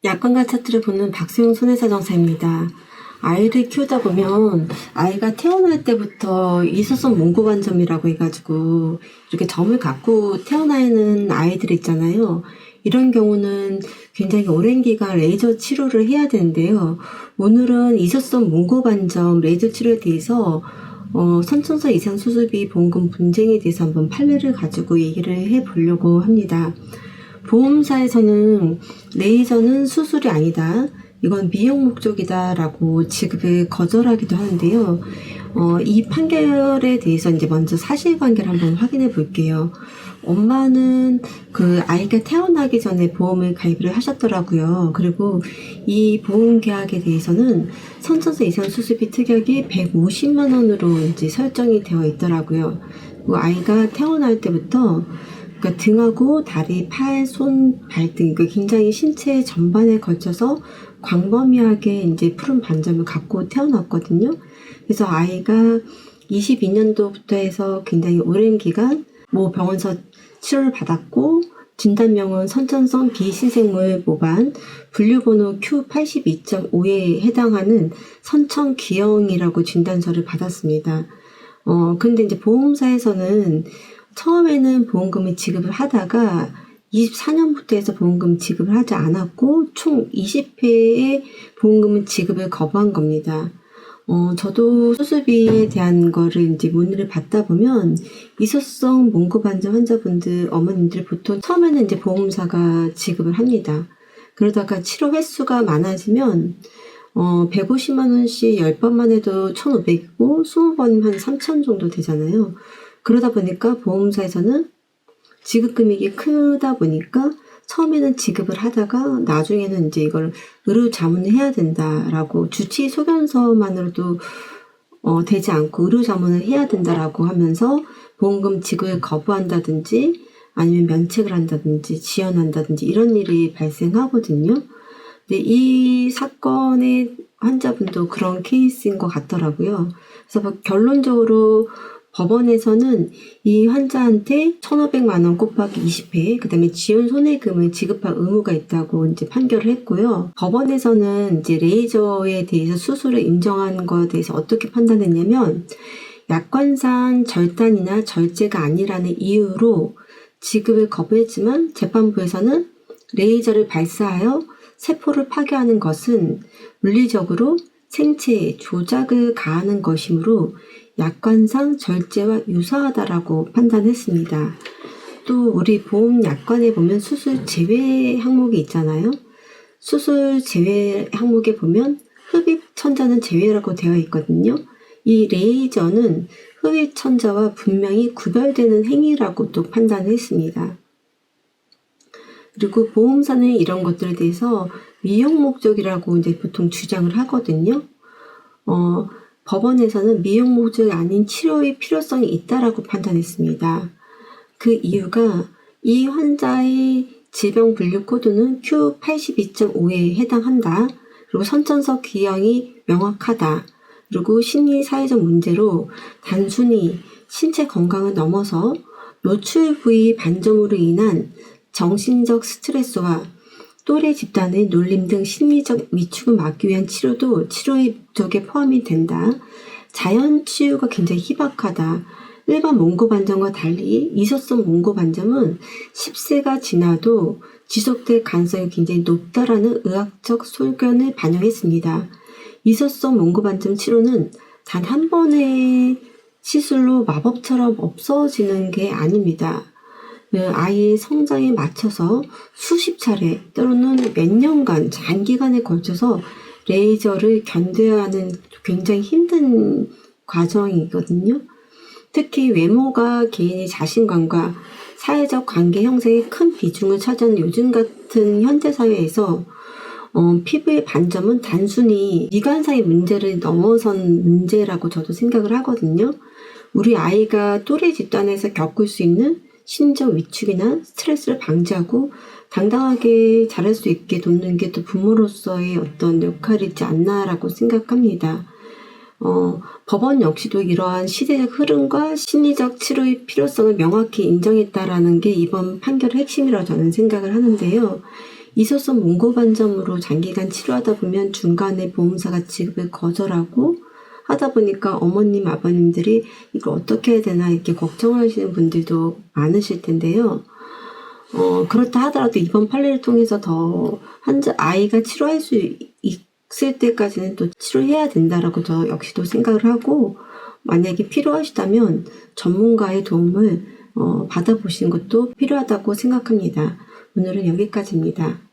약관과 차트를 보는 박수영 손해사정사입니다. 아이를 키우다 보면 아이가 태어날 때부터 이소성 몽고반점이라고 해가지고 이렇게 점을 갖고 태어나는 아이들 있잖아요. 이런 경우는 굉장히 오랜 기간 레이저 치료를 해야 되는데요. 오늘은 이소성 몽고반점 레이저 치료에 대해서 선천성 이상 수술비 보험금 분쟁에 대해서 한번 판례를 가지고 얘기를 해보려고 합니다. 보험사에서는 레이저는 수술이 아니다, 이건 미용 목적이다 라고 지급을 거절하기도 하는데요. 이 판결에 대해서 이제 먼저 사실관계를 한번 확인해 볼게요. 엄마는 그 아이가 태어나기 전에 보험을 가입을 하셨더라고요. 그리고 이 보험 계약에 대해서는 선천성 이상 수술비 특약이 150만 원으로 이제 설정이 되어 있더라고요. 그 아이가 태어날 때부터 그러니까 등하고 다리, 팔, 손, 발 등 굉장히 신체 전반에 걸쳐서 광범위하게 이제 푸른 반점을 갖고 태어났거든요. 그래서 아이가 22년도부터 해서 굉장히 오랜 기간 병원에서 치료를 받았고, 진단명은 선천성 비신생물 모반 분류번호 Q82.5에 해당하는 선천기형이라고 진단서를 받았습니다. 근데 이제 보험사에서는 처음에는 보험금을 지급을 하다가 24년부터 해서 보험금 지급을 하지 않았고 총 20회의 보험금은 지급을 거부한 겁니다. 저도 수술비에 대한 거를 이제 문의를 받다 보면 이소성 몽고반점 환자분들, 어머님들 보통 처음에는 이제 보험사가 지급을 합니다. 그러다가 치료 횟수가 많아지면 150만 원씩 10번만 해도 1,500이고 20번이면 한 3,000 정도 되잖아요. 그러다 보니까 보험사에서는 지급 금액이 크다 보니까 처음에는 지급을 하다가 나중에는 이제 이걸 의료 자문을 해야 된다라고, 주치 소견서만으로도 되지 않고 의료 자문을 해야 된다라고 하면서 보험금 지급을 거부한다든지 아니면 면책을 한다든지 지연한다든지 이런 일이 발생하거든요. 근데 이 사건의 환자분도 그런 케이스인 것 같더라고요. 그래서 결론적으로 법원에서는 이 환자한테 1,500만 원 곱하기 20회, 그 다음에 지연 손해금을 지급할 의무가 있다고 이제 판결을 했고요. 법원에서는 이제 레이저에 대해서 수술을 인정한 것에 대해서 어떻게 판단했냐면, 약관상 절단이나 절제가 아니라는 이유로 지급을 거부했지만 재판부에서는 레이저를 발사하여 세포를 파괴하는 것은 물리적으로 생체에 조작을 가하는 것이므로 약관상 절제와 유사하다라고 판단했습니다. 또 우리 보험 약관에 보면 수술 제외 항목이 있잖아요. 수술 제외 항목에 보면 흡입 천자는 제외라고 되어 있거든요. 이 레이저는 흡입 천자와 분명히 구별되는 행위라고 또 판단했습니다. 그리고 보험사는 이런 것들에 대해서 미용 목적이라고 이제 보통 주장을 하거든요. 법원에서는 미용 목적이 아닌 치료의 필요성이 있다라고 판단했습니다. 그 이유가 이 환자의 질병 분류 코드는 Q82.5에 해당한다. 그리고 선천성 기형이 명확하다. 그리고 심리 사회적 문제로 단순히 신체 건강을 넘어서 노출 부위 반점으로 인한 정신적 스트레스와 또래 집단의 놀림 등 심리적 위축을 막기 위한 치료도 치료의 목적에 포함이 된다. 자연 치유가 굉장히 희박하다. 일반 몽고반점과 달리 이소성 몽고반점은 10세가 지나도 지속될 가능성이 굉장히 높다라는 의학적 소견을 반영했습니다. 이소성 몽고반점 치료는 단 한 번의 시술로 마법처럼 없어지는 게 아닙니다. 아이의 성장에 맞춰서 수십 차례 또는 몇 년간 장기간에 걸쳐서 레이저를 견뎌야 하는 굉장히 힘든 과정이거든요. 특히 외모가 개인의 자신감과 사회적 관계 형성에 큰 비중을 차지하는 요즘 같은 현대 사회에서 피부의 반점은 단순히 미관상의 문제를 넘어선 문제라고 저도 생각을 하거든요. 우리 아이가 또래 집단에서 겪을 수 있는 심적 위축이나 스트레스를 방지하고 당당하게 자랄 수 있게 돕는 게 또 부모로서의 어떤 역할이지 않나라고 생각합니다. 법원 역시도 이러한 시대적 흐름과 심리적 치료의 필요성을 명확히 인정했다라는 게 이번 판결의 핵심이라고 저는 생각을 하는데요. 이소성 몽고반점으로 장기간 치료하다 보면 중간에 보험사가 지급을 거절하고 하다 보니까 어머님, 아버님들이 이걸 어떻게 해야 되나 이렇게 걱정하시는 분들도 많으실 텐데요. 그렇다 하더라도 이번 판례를 통해서 더 아이가 치료할 수 있을 때까지는 또 치료해야 된다라고 저 역시도 생각을 하고, 만약에 필요하시다면 전문가의 도움을 받아보시는 것도 필요하다고 생각합니다. 오늘은 여기까지입니다.